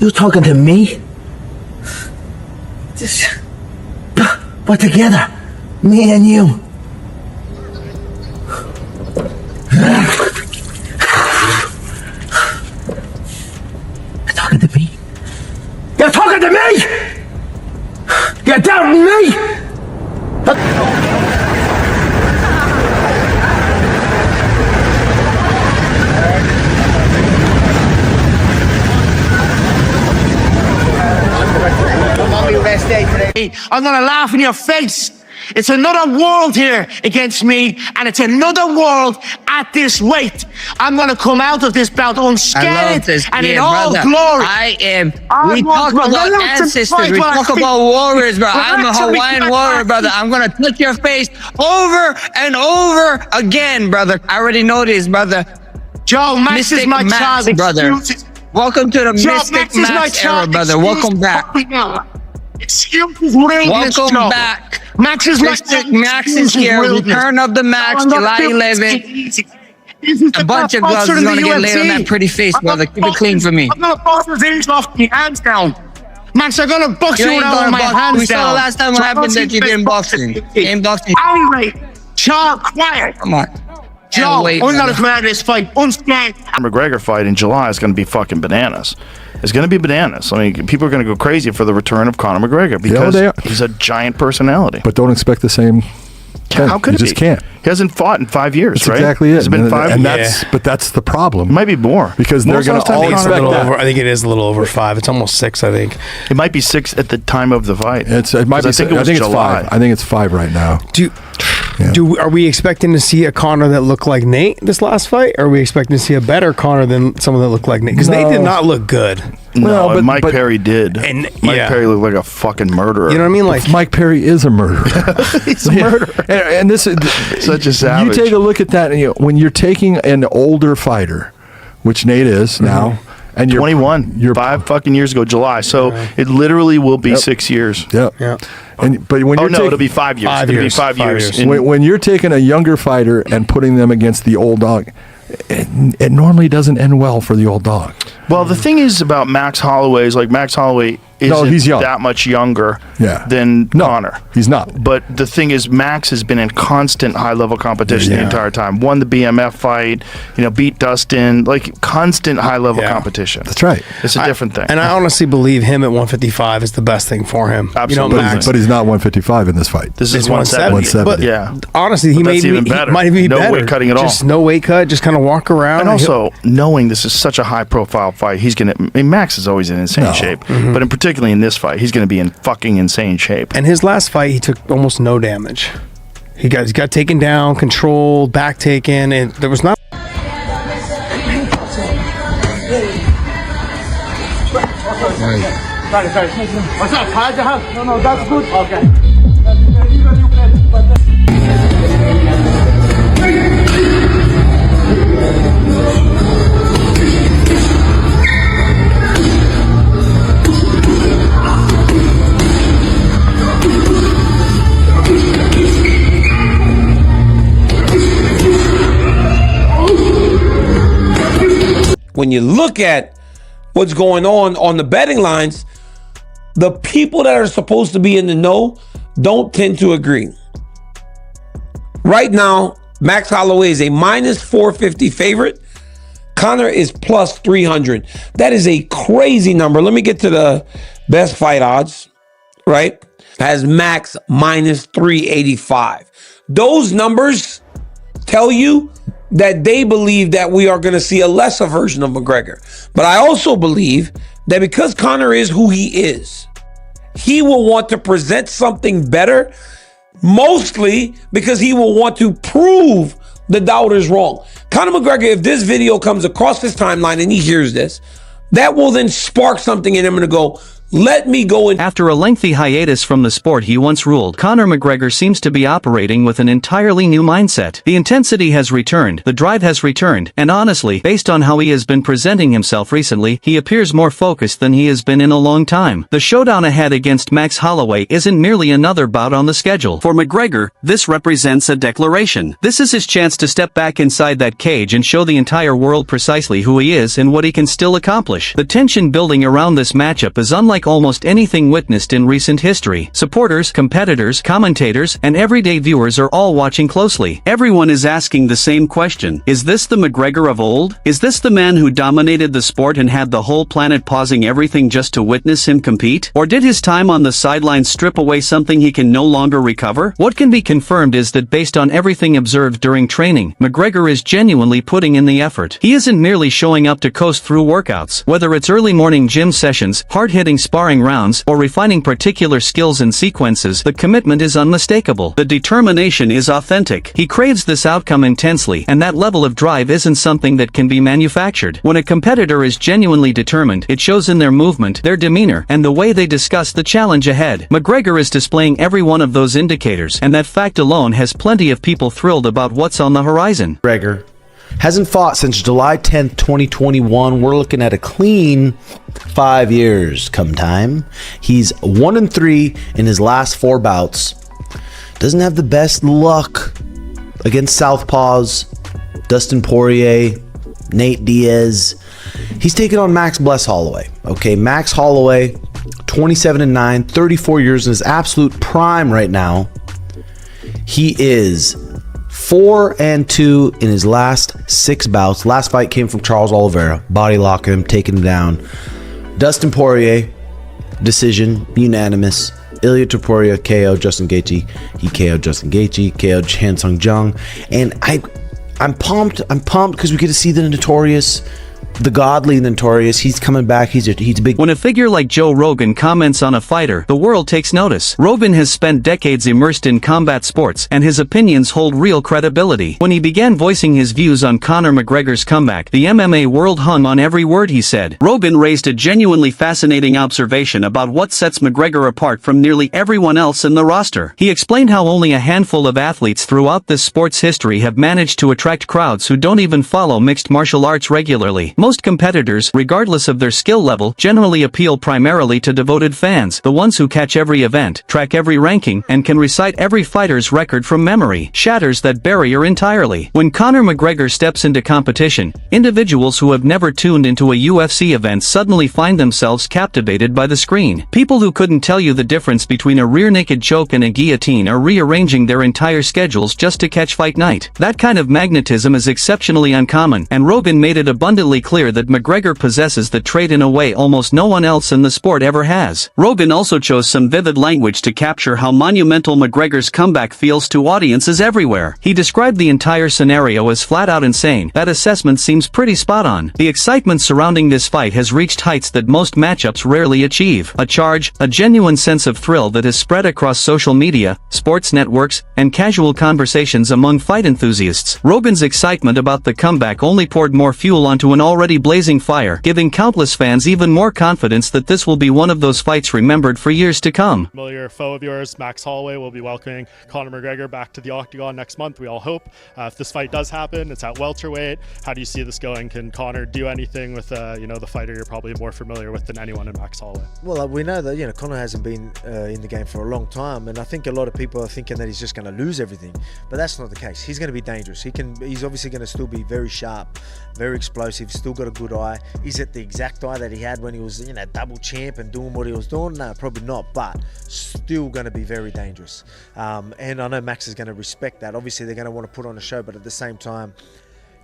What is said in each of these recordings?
You talking to me? We're together, me and you. You're talking to me? You're talking to me? You're doubting me? Best day today. I'm gonna laugh in your face. It's another world here against me, and it's another world at this weight. I'm gonna come out of this bout unscathed and in all glory. We talk about ancestors, we talk about warriors, bro. I'm a Hawaiian warrior, brother. I'm gonna touch your face over and over again, brother. I already know this, brother. Joe, Max is my child, brother. Welcome to the Mystic Max era, brother. Welcome back. Excuses, welcome back. Max is Max is here. Return of the Max, July 11th. A bunch of gloves is gonna get laid on that pretty face, brother. Keep it clean for me. I'm gonna box his ears off my hands down. Max, I'm gonna box you out with my hands down. We saw last time what happened that you didn't boxing. You ain't boxing. Anyway, Joe, quiet. Come on. Joe, I'm gonna come out of this fight unscathed. McGregor fight in July is gonna be fucking bananas. It's going to be bananas. I mean, people are going to go crazy for the return of Conor McGregor because he's a giant personality. But don't expect the same. How could you just can't? He hasn't fought in 5 years, that's right? Exactly it. It's been 5 years. But that's the problem. It might be more. Because they're going to all expect that. I think it is a little over 5. It's almost 6, I think. It might be 6 at the time of the fight. It might be. I think it's 5. I think it's 5 right now. Are we expecting to see a Conor that looked like Nate this last fight? Or are we expecting to see a better Conor than someone that looked like Nate? Because Nate did not look good. No, but Mike Perry did. And Mike Perry looked like a fucking murderer. You know what I mean? Like Mike Perry is a murderer. He's a murderer. And this is such a savage. You take a look at that, and when you're taking an older fighter, which Nate is now, and you're 21. You're 5 fucking years ago, July. So it literally will be 6 years. Yep. Yeah. But when it'll be 5 years. It'll be 5 years. When you're taking a younger fighter and putting them against the old dog, it normally doesn't end well for the old dog. Well, the thing is about Max Holloway is like Max Holloway isn't that much younger than Conor. He's not. But the thing is, Max has been in constant high-level competition the entire time. Won the BMF fight, beat Dustin, like constant high-level competition. That's right. It's a different thing. And I honestly believe him at 155 is the best thing for him. Absolutely. But he's not 155 in this fight. This is 170. But yeah. Honestly, he might even better. be no better. weight cutting at all. Just no weight cut, just kind of walk around. And also, knowing this is such a high-profile fight, he's going to... I mean, Max is always in insane shape. But particularly in this fight, he's going to be in fucking insane shape. And his last fight, he took almost no damage. He got taken down, controlled, back taken, and there was not... What's up? No, that's good. Okay. When you look at what's going on the betting lines, the people that are supposed to be in the know don't tend to agree. Right now, Max Holloway is a minus 450 favorite. Conor is plus 300. That is a crazy number. Let me get to the best fight odds, right? Has Max minus 385. Those numbers tell you that they believe that we are going to see a lesser version of McGregor. But I also believe that because Conor is who he is, he will want to present something better, mostly because he will want to prove the doubters wrong. Conor McGregor, if this video comes across his timeline and he hears this, that will then spark something in him to go, Let me go in. After a lengthy hiatus from the sport he once ruled, Conor McGregor seems to be operating with an entirely new mindset. The intensity has returned, the drive has returned, and honestly, based on how he has been presenting himself recently, he appears more focused than he has been in a long time. The showdown ahead against Max Holloway isn't merely another bout on the schedule. For McGregor, this represents a declaration. This is his chance to step back inside that cage and show the entire world precisely who he is and what he can still accomplish. The tension building around this matchup is unlike almost anything witnessed in recent history. Supporters, competitors, commentators, and everyday viewers are all watching closely. Everyone is asking the same question. Is this the McGregor of old? Is this the man who dominated the sport and had the whole planet pausing everything just to witness him compete? Or did his time on the sidelines strip away something he can no longer recover? What can be confirmed is that based on everything observed during training, McGregor is genuinely putting in the effort. He isn't merely showing up to coast through workouts. Whether it's early morning gym sessions, hard-hitting sparring rounds, or refining particular skills and sequences, the commitment is unmistakable. The determination is authentic. He craves this outcome intensely, and that level of drive isn't something that can be manufactured. When a competitor is genuinely determined, it shows in their movement, their demeanor, and the way they discuss the challenge ahead. McGregor is displaying every one of those indicators, and that fact alone has plenty of people thrilled about what's on the horizon. McGregor hasn't fought since July 10th, 2021. We're looking at a clean 5 years come time. He's 1-3 in his last 4 bouts. Doesn't have the best luck against southpaws, Dustin Poirier, Nate Diaz. He's taking on Max Bless Holloway. Okay, Max Holloway, 27-9, 34 years in his absolute prime right now. He is 4-2 in his last 6 bouts. Last fight came from Charles Oliveira, body locking him, taking him down. Dustin Poirier, decision, unanimous. Ilya Topuria, KO Justin Gaethje. He KO'd Justin Gaethje, KO'd Chan Sung Jung. And I'm pumped because we get to see the notorious, the godly Notorious. He's coming back. He's a big. When a figure like Joe Rogan comments on a fighter, the world takes notice. Rogan has spent decades immersed in combat sports, and his opinions hold real credibility. When he began voicing his views on Conor McGregor's comeback, the MMA world hung on every word he said. Rogan raised a genuinely fascinating observation about what sets McGregor apart from nearly everyone else in the roster. He explained how only a handful of athletes throughout this sport's history have managed to attract crowds who don't even follow mixed martial arts regularly. Most competitors, regardless of their skill level, generally appeal primarily to devoted fans, the ones who catch every event, track every ranking, and can recite every fighter's record from memory. Shatters that barrier entirely. When Conor McGregor steps into competition, individuals who have never tuned into a UFC event suddenly find themselves captivated by the screen. People who couldn't tell you the difference between a rear-naked choke and a guillotine are rearranging their entire schedules just to catch fight night. That kind of magnetism is exceptionally uncommon, and Rogan made it abundantly clear that McGregor possesses the trait in a way almost no one else in the sport ever has. Rogan also chose some vivid language to capture how monumental McGregor's comeback feels to audiences everywhere. He described the entire scenario as flat-out insane. That assessment seems pretty spot-on. The excitement surrounding this fight has reached heights that most matchups rarely achieve. A charge, a genuine sense of thrill that has spread across social media, sports networks, and casual conversations among fight enthusiasts. Rogan's excitement about the comeback only poured more fuel onto an already blazing fire, giving countless fans even more confidence that this will be one of those fights remembered for years to come. Familiar foe of yours, Max Holloway, will be welcoming Conor McGregor back to the octagon next month, we all hope. If this fight does happen, it's at welterweight. How do you see this going? Can Conor do anything with the fighter you're probably more familiar with than anyone in Max Holloway? Well, we know that Conor hasn't been in the game for a long time, and I think a lot of people are thinking that he's just going to lose everything, but that's not the case. He's going to be dangerous. He's obviously going to still be very sharp, very explosive, still got a good eye. Is it the exact eye that he had when he was double champ and doing what he was doing? No, probably not, but still going to be very dangerous. And I know Max is going to respect that. Obviously they're going to want to put on a show, but at the same time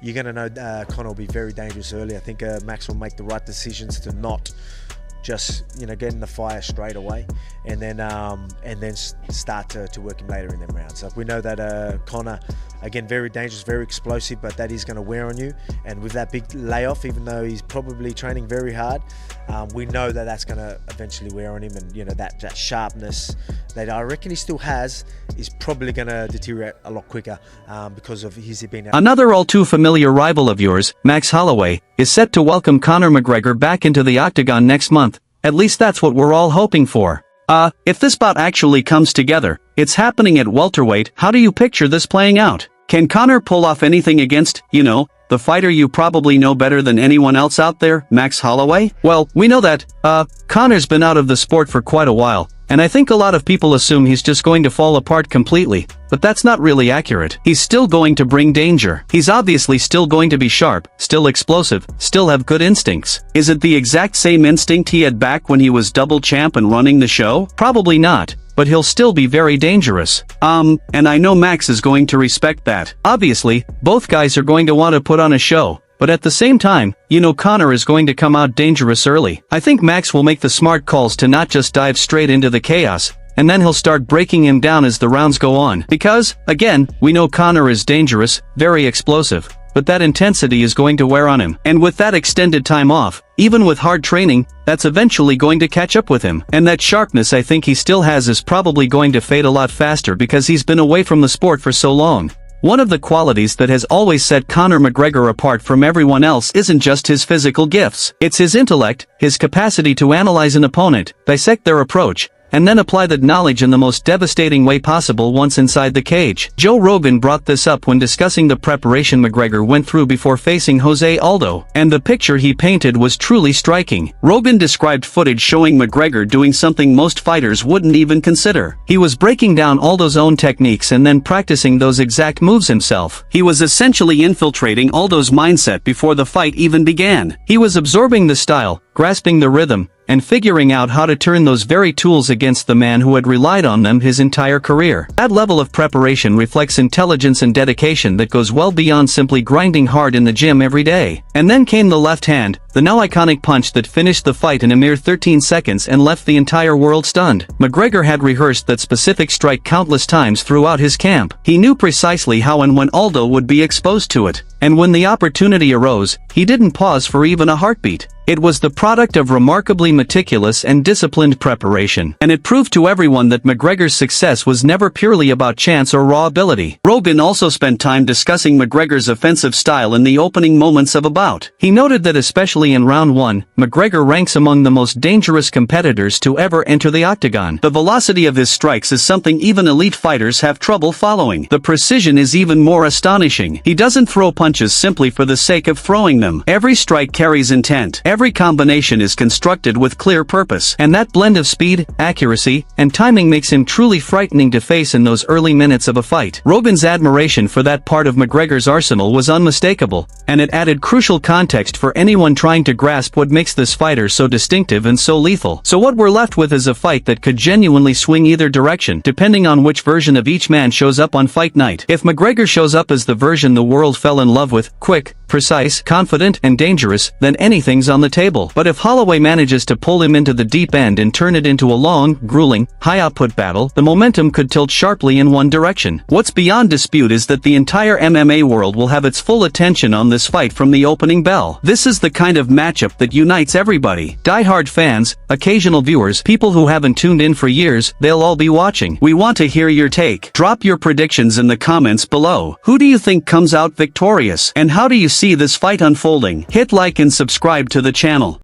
you're going to know Conor will be very dangerous early. I think Max will make the right decisions to not just get in the fire straight away, and then start to work him later in them rounds. So we know that Conor, again, very dangerous, very explosive, but that is going to wear on you. And with that big layoff, even though he's probably training very hard, we know that that's going to eventually wear on him, and that sharpness that I reckon he still has is probably going to deteriorate a lot quicker because of his being out. Another all too familiar rival of yours, Max Holloway, is set to welcome Conor McGregor back into the octagon next month, At least that's what we're all hoping for. If this bout actually comes together, it's happening at welterweight. How do you picture this playing out? Can Conor pull off anything against, the fighter you probably know better than anyone else out there, Max Holloway? Well, we know that, Conor's been out of the sport for quite a while, and I think a lot of people assume he's just going to fall apart completely, but that's not really accurate. He's still going to bring danger. He's obviously still going to be sharp, still explosive, still have good instincts. Is it the exact same instinct he had back when he was double champ and running the show? Probably not. But he'll still be very dangerous. And I know Max is going to respect that. Obviously, both guys are going to want to put on a show. But at the same time, Conor is going to come out dangerous early. I think Max will make the smart calls to not just dive straight into the chaos, and then he'll start breaking him down as the rounds go on. Because, again, we know Conor is dangerous, very explosive. But that intensity is going to wear on him. And with that extended time off, even with hard training, that's eventually going to catch up with him. And that sharpness I think he still has is probably going to fade a lot faster because he's been away from the sport for so long. One of the qualities that has always set Conor McGregor apart from everyone else isn't just his physical gifts. It's his intellect, his capacity to analyze an opponent, dissect their approach, and then apply that knowledge in the most devastating way possible once inside the cage. Joe Rogan brought this up when discussing the preparation McGregor went through before facing Jose Aldo, and the picture he painted was truly striking. Rogan described footage showing McGregor doing something most fighters wouldn't even consider. He was breaking down Aldo's own techniques and then practicing those exact moves himself. He was essentially infiltrating Aldo's mindset before the fight even began. He was absorbing the style, grasping the rhythm, and figuring out how to turn those very tools against the man who had relied on them his entire career. That level of preparation reflects intelligence and dedication that goes well beyond simply grinding hard in the gym every day. And then came the left hand, the now iconic punch that finished the fight in a mere 13 seconds and left the entire world stunned. McGregor had rehearsed that specific strike countless times throughout his camp. He knew precisely how and when Aldo would be exposed to it. And when the opportunity arose, he didn't pause for even a heartbeat. It was the product of remarkably meticulous and disciplined preparation, and it proved to everyone that McGregor's success was never purely about chance or raw ability. Rogan also spent time discussing McGregor's offensive style in the opening moments of a bout. He noted that especially in round 1, McGregor ranks among the most dangerous competitors to ever enter the octagon. The velocity of his strikes is something even elite fighters have trouble following. The precision is even more astonishing. He doesn't throw punches simply for the sake of throwing them. Every strike carries intent. Every combination is constructed with clear purpose, and that blend of speed, accuracy, and timing makes him truly frightening to face in those early minutes of a fight. Rogan's admiration for that part of McGregor's arsenal was unmistakable, and it added crucial context for anyone trying to grasp what makes this fighter so distinctive and so lethal. So what we're left with is a fight that could genuinely swing either direction, depending on which version of each man shows up on fight night. If McGregor shows up as the version the world fell in love with, quick, precise, confident, and dangerous, then anything's on the table. But if Holloway manages to pull him into the deep end and turn it into a long, grueling, high-output battle, the momentum could tilt sharply in one direction. What's beyond dispute is that the entire MMA world will have its full attention on this fight from the opening bell. This is the kind of matchup that unites everybody. Die-hard fans, occasional viewers, people who haven't tuned in for years, they'll all be watching. We want to hear your take. Drop your predictions in the comments below. Who do you think comes out victorious? And how do you see this fight unfolding? Hit like and subscribe to the channel.